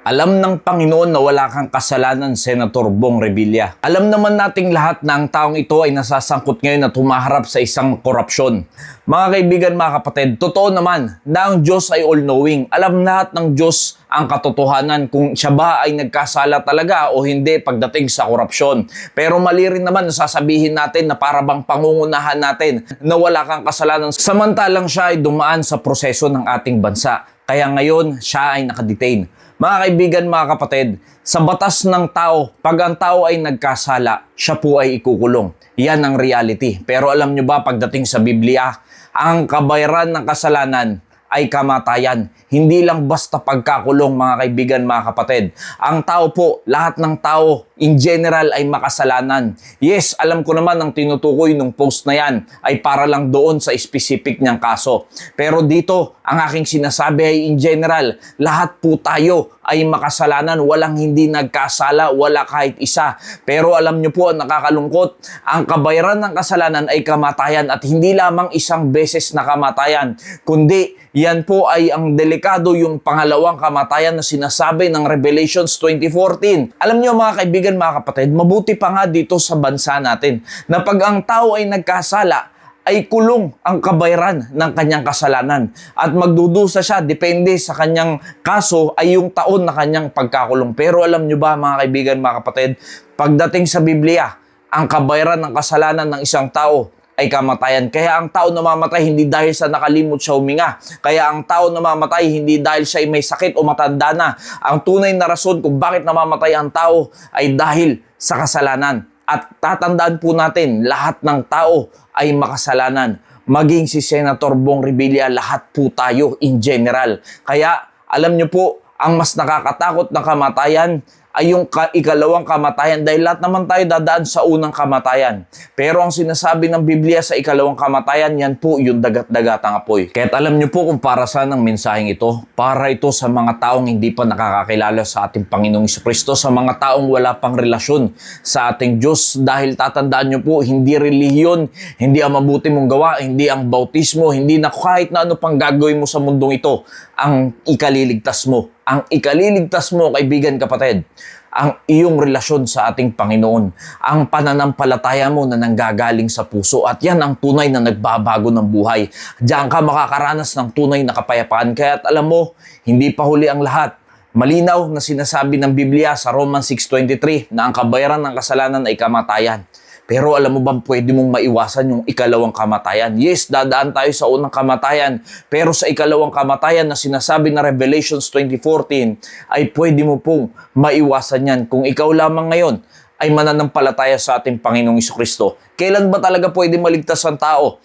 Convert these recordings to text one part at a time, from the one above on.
Alam ng Panginoon na wala kang kasalanan, Senator Bong Revilla. Alam naman nating lahat na ang taong ito ay nasasangkot ngayon at humaharap sa isang korupsyon. Mga kaibigan, mga kapatid, totoo naman na ang Diyos ay all-knowing. Alam lahat ng Diyos ang katotohanan kung siya ba ay nagkasala talaga o hindi pagdating sa korupsyon. Pero mali rin naman na sasabihin natin na para bang pangungunahan natin na wala kang kasalanan samantalang siya ay dumaan sa proseso ng ating bansa. Kaya ngayon, siya ay nakadetain. Mga kaibigan, mga kapatid, sa batas ng tao, pag ang tao ay nagkasala, siya po ay ikukulong. Yan ang reality. Pero alam nyo ba, pagdating sa Biblia, ang kabayaran ng kasalanan ay kamatayan. Hindi lang basta pagkakulong, mga kaibigan, mga kapatid. Ang tao po, lahat ng tao, in general, ay makasalanan. Yes, alam ko naman ang tinutukoy ng post na yan ay para lang doon sa specific niyang kaso. Pero dito, ang aking sinasabi ay in general, lahat po tayo ay makasalanan. Walang hindi nagkasala, wala kahit isa. Pero alam niyo po, ang nakakalungkot, ang kabayaran ng kasalanan ay kamatayan at hindi lamang isang beses na kamatayan, kundi yan po ay ang delikado, yung pangalawang kamatayan na sinasabi ng Revelations 20:14. Alam niyo mga kaibigan, mga kapatid, mabuti pa nga dito sa bansa natin na pag ang tao ay nagkasala, ay kulong ang kabayaran ng kanyang kasalanan. At magdudusa siya, depende sa kanyang kaso, ay yung taon na kanyang pagkakulong. Pero alam nyo ba mga kaibigan, mga kapatid, pagdating sa Biblia, ang kabayaran ng kasalanan ng isang tao ay kamatayan. Kaya ang tao namamatay hindi dahil sa nakalimot siya huminga. Kaya ang tao namamatay hindi dahil siya ay may sakit o matanda na. Ang tunay na rason kung bakit namamatay ang tao ay dahil sa kasalanan. At tatandaan po natin, lahat ng tao ay makasalanan. Maging si Senator Bong Revilla, lahat po tayo in general. Kaya alam niyo po, ang mas nakakatakot na kamatayan ay yung ikalawang kamatayan dahil lahat naman tayo dadaan sa unang kamatayan. Pero ang sinasabi ng Biblia sa ikalawang kamatayan, yan po yung dagat-dagatang apoy. Kaya't alam niyo po kung para saan ang mensaheng ito. Para ito sa mga taong hindi pa nakakakilala sa ating Panginoong Jesucristo, sa mga taong wala pang relasyon sa ating Diyos. Dahil tatandaan niyo po, hindi relihiyon, hindi ang mabuti mong gawa, hindi ang bautismo, hindi na kahit na ano pang gagawin mo sa mundong ito ang ikaliligtas mo. Ang ikaliligtas mo, kaibigan, kapatid, ang iyong relasyon sa ating Panginoon, ang pananampalataya mo na nanggagaling sa puso, at yan ang tunay na nagbabago ng buhay. Diyan ka makakaranas ng tunay na kapayapaan. Kaya alam mo, hindi pa huli ang lahat. Malinaw na sinasabi ng Biblia sa Romans 6:23 na ang kabayaran ng kasalanan ay kamatayan. Pero alam mo bang pwede mong maiwasan yung ikalawang kamatayan? Yes, dadaan tayo sa unang kamatayan. Pero sa ikalawang kamatayan na sinasabi na Revelations 20:14 ay pwede mo pong maiwasan yan kung ikaw lamang ngayon ay mananampalataya sa ating Panginoong Jesucristo. Kailan ba talaga pwede maligtas ang tao?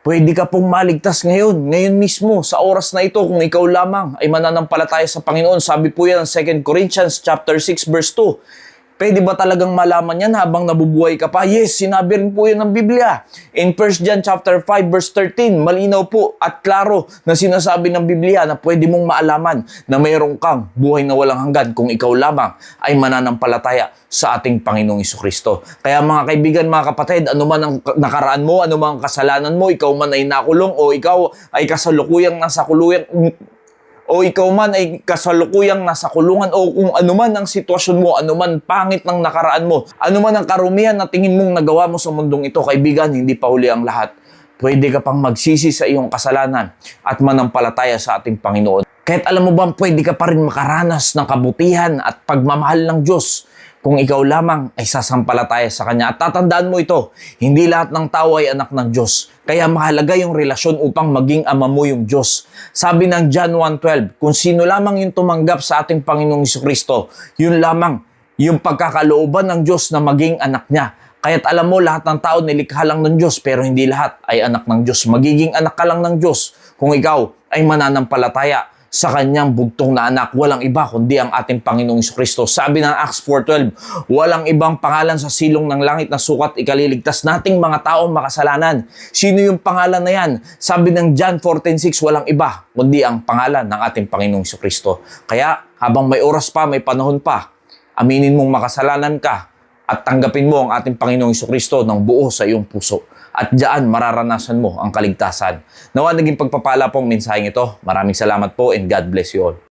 Pwede ka pong maligtas ngayon mismo, sa oras na ito, kung ikaw lamang ay mananampalataya sa Panginoon. Sabi po yan sa 2 Corinthians chapter 6 verse 2. Pwede ba talagang malaman yan habang nabubuhay ka pa? Yes, sinabi rin po yan ng Biblia. In 1 John chapter 5 verse 13, malinaw po at klaro na sinasabi ng Biblia na pwede mong maalaman na mayroon kang buhay na walang hanggan kung ikaw lamang ay mananampalataya sa ating Panginoong Jesucristo. Kaya mga kaibigan, mga kapatid, anuman ang nakaraan mo, anuman ang kasalanan mo, ikaw man ay nakulong o ikaw ay kasalukuyang nasa kulungan, o ikaw man ay kasalukuyang nasa kulungan, o kung anuman ang sitwasyon mo, anuman pangit ng nakaraan mo, anuman ang karumihan na tingin mong nagawa mo sa mundong ito, kaibigan, hindi pa huli ang lahat. Pwede ka pang magsisi sa iyong kasalanan at manampalataya sa ating Panginoon. Kahit alam mo bang pwede ka pa rin makaranas ng kabutihan at pagmamahal ng Diyos kung ikaw lamang ay sasampalataya sa Kanya. At tatandaan mo ito, hindi lahat ng tao ay anak ng Diyos. Kaya mahalaga yung relasyon upang maging ama mo yung Diyos. Sabi ng John 1:12, kung sino lamang yung tumanggap sa ating Panginoong Jesucristo, yun lamang yung pagkakalooban ng Diyos na maging anak niya. Kaya't alam mo, lahat ng tao nilikha lang ng Diyos, pero hindi lahat ay anak ng Diyos. Magiging anak ka lang ng Diyos kung ikaw ay mananampalataya sa kanyang bugtong na anak. Walang iba kundi ang ating Panginoong Jesucristo. Sabi ng Acts 4:12, walang ibang pangalan sa silong ng langit na sukat ikaliligtas nating mga taong makasalanan. Sino yung pangalan na yan? Sabi ng John 14:6, walang iba kundi ang pangalan ng ating Panginoong Jesucristo. Kaya habang may oras pa, may panahon pa, aminin mong makasalanan ka at tanggapin mo ang ating Panginoong Jesucristo ng buo sa iyong puso. At diyan mararanasan mo ang kaligtasan. Nawa naging pagpapala pong mensaheng ito. Maraming salamat po and God bless you all.